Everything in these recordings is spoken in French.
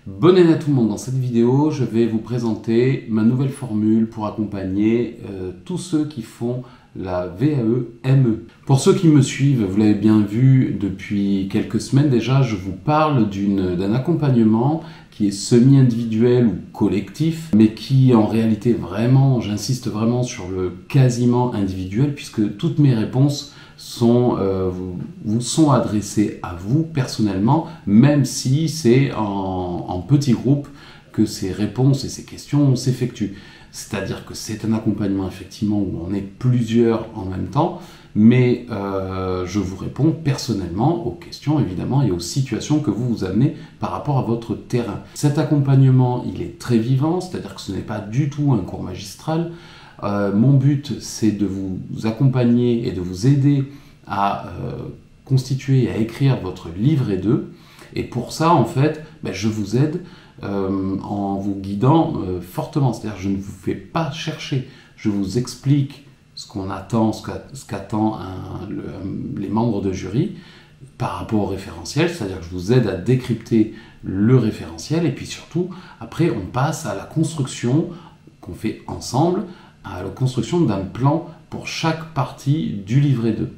Bonne année à tout le monde. Dans cette vidéo, je vais vous présenter ma nouvelle formule pour accompagner tous ceux qui font la VAE-ME. Pour ceux qui me suivent, vous l'avez bien vu depuis quelques semaines déjà, je vous parle d'un accompagnement qui est semi-individuel ou collectif, mais qui en réalité vraiment, j'insiste vraiment sur le quasiment individuel, puisque toutes mes réponses vous sont adressées à vous personnellement, même si c'est en petit groupe que ces réponses et ces questions s'effectuent. C'est-à-dire que c'est un accompagnement effectivement où on est plusieurs en même temps, mais je vous réponds personnellement aux questions évidemment et aux situations que vous vous amenez par rapport à votre terrain. Cet accompagnement, il est très vivant, c'est-à-dire que ce n'est pas du tout un cours magistral. Mon but, c'est de vous accompagner et de vous aider à constituer et à écrire votre livret 2. Et pour ça, en fait, je vous aide en vous guidant fortement. C'est-à-dire je ne vous fais pas chercher, je vous explique ce qu'on attend, ce qu'attend les membres de jury par rapport au référentiel, c'est-à-dire que je vous aide à décrypter le référentiel, et puis surtout, après, on passe à la construction qu'on fait ensemble, à la construction d'un plan pour chaque partie du livret 2.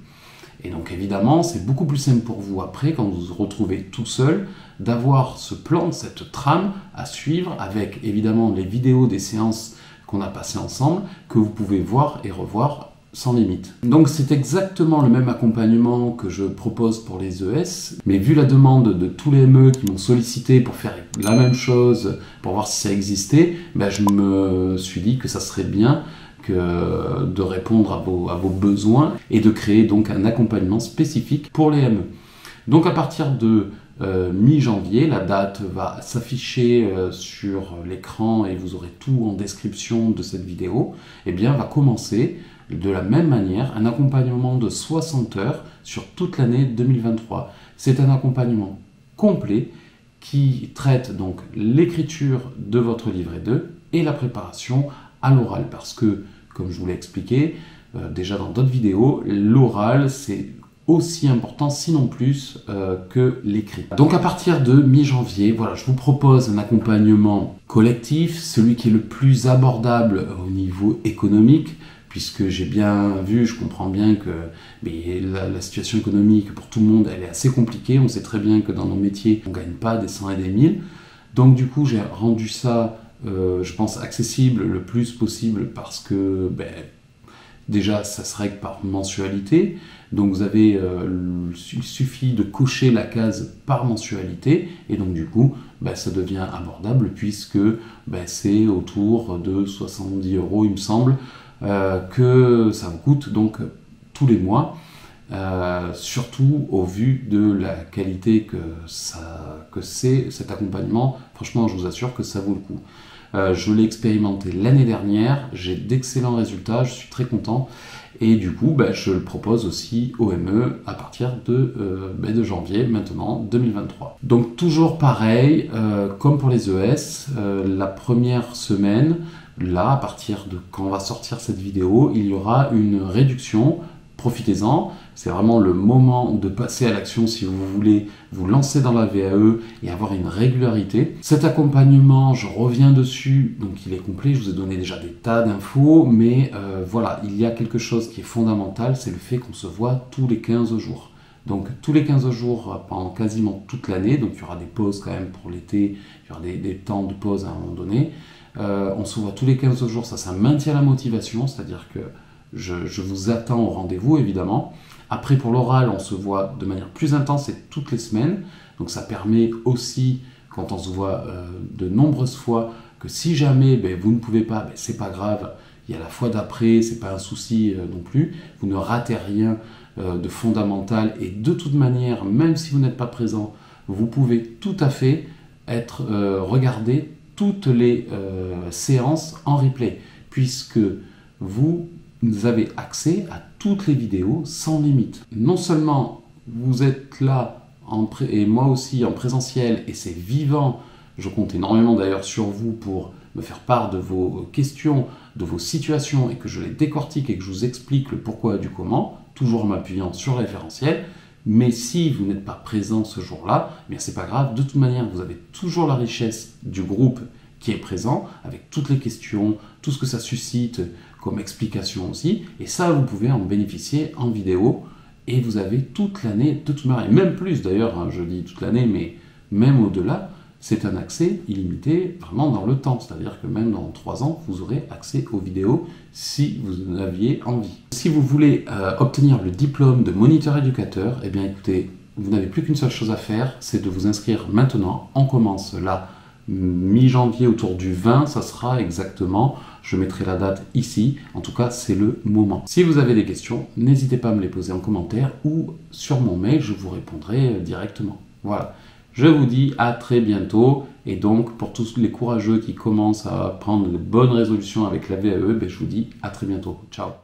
Et donc évidemment, c'est beaucoup plus simple pour vous après, quand vous vous retrouvez tout seul, d'avoir ce plan, cette trame à suivre avec évidemment les vidéos des séances qu'on a passées ensemble, que vous pouvez voir et revoir sans limite. Donc c'est exactement le même accompagnement que je propose pour les ES, mais vu la demande de tous les ME qui m'ont sollicité pour faire la même chose, pour voir si ça existait, je me suis dit que ça serait bien de répondre à vos besoins et de créer donc un accompagnement spécifique pour les ME. Donc à partir de mi-janvier, la date va s'afficher sur l'écran et vous aurez tout en description de cette vidéo, va commencer de la même manière un accompagnement de 60 heures sur toute l'année 2023. C'est un accompagnement complet qui traite donc l'écriture de votre livret 2 et la préparation à l'oral, parce que, comme je vous l'ai expliqué déjà dans d'autres vidéos, l'oral c'est aussi important, sinon plus, que l'écrit. Donc à partir de mi-janvier, voilà, je vous propose un accompagnement collectif, celui qui est le plus abordable au niveau économique, puisque j'ai bien vu, je comprends bien que la situation économique pour tout le monde, elle est assez compliquée. On sait très bien que dans nos métiers, on ne gagne pas des 100 et des 1000. Donc du coup, j'ai rendu ça, je pense, accessible le plus possible, parce que déjà, ça se règle par mensualité. Donc vous avez, il suffit de cocher la case par mensualité, et donc du coup, ça devient abordable, puisque c'est autour de 70 €, il me semble, que ça vous coûte donc tous les mois, surtout au vu de la qualité que c'est cet accompagnement. Franchement, je vous assure que ça vaut le coup. Je l'ai expérimenté l'année dernière, j'ai d'excellents résultats, je suis très content, et du coup je le propose aussi au ME à partir de janvier maintenant 2023. Donc toujours pareil, comme pour les ES, la première semaine, là à partir de quand on va sortir cette vidéo, il y aura une réduction. Profitez-en, c'est vraiment le moment de passer à l'action si vous voulez vous lancer dans la VAE et avoir une régularité. Cet accompagnement, je reviens dessus, donc il est complet, je vous ai donné déjà des tas d'infos, mais voilà, il y a quelque chose qui est fondamental, c'est le fait qu'on se voit tous les 15 jours. Donc tous les 15 jours pendant quasiment toute l'année, donc il y aura des pauses quand même pour l'été, il y aura des temps de pause à un moment donné. On se voit tous les 15 jours, ça maintient la motivation, c'est-à-dire que je vous attends au rendez-vous évidemment. Après pour l'oral, on se voit de manière plus intense et toutes les semaines. Donc ça permet aussi, quand on se voit de nombreuses fois, que si jamais vous ne pouvez pas, c'est pas grave. Il y a la fois d'après, c'est pas un souci non plus. Vous ne ratez rien de fondamental, et de toute manière, même si vous n'êtes pas présent, vous pouvez tout à fait regarder toutes les séances en replay, puisque vous avez accès à toutes les vidéos sans limite. Non seulement vous êtes là, et moi aussi en présentiel, et c'est vivant, je compte énormément d'ailleurs sur vous pour me faire part de vos questions, de vos situations, et que je les décortique et que je vous explique le pourquoi du comment, toujours en m'appuyant sur le référentiel, Mais si vous n'êtes pas présent ce jour-là, eh bien c'est pas grave. De toute manière, vous avez toujours la richesse du groupe qui est présent, avec toutes les questions, tout ce que ça suscite comme explication aussi. Et ça, vous pouvez en bénéficier en vidéo. Et vous avez toute l'année, de toute manière, et même plus d'ailleurs, hein, je dis toute l'année, mais même au-delà, c'est un accès illimité vraiment dans le temps. C'est-à-dire que même dans 3 ans, vous aurez accès aux vidéos si vous en aviez envie. Si vous voulez obtenir le diplôme de moniteur éducateur, eh bien écoutez, vous n'avez plus qu'une seule chose à faire, c'est de vous inscrire maintenant. On commence là, mi-janvier, autour du 20, ça sera exactement, je mettrai la date ici, en tout cas c'est le moment. Si vous avez des questions, n'hésitez pas à me les poser en commentaire ou sur mon mail, je vous répondrai directement. Voilà, je vous dis à très bientôt, et donc pour tous les courageux qui commencent à prendre de bonnes résolutions avec la VAE, je vous dis à très bientôt. Ciao.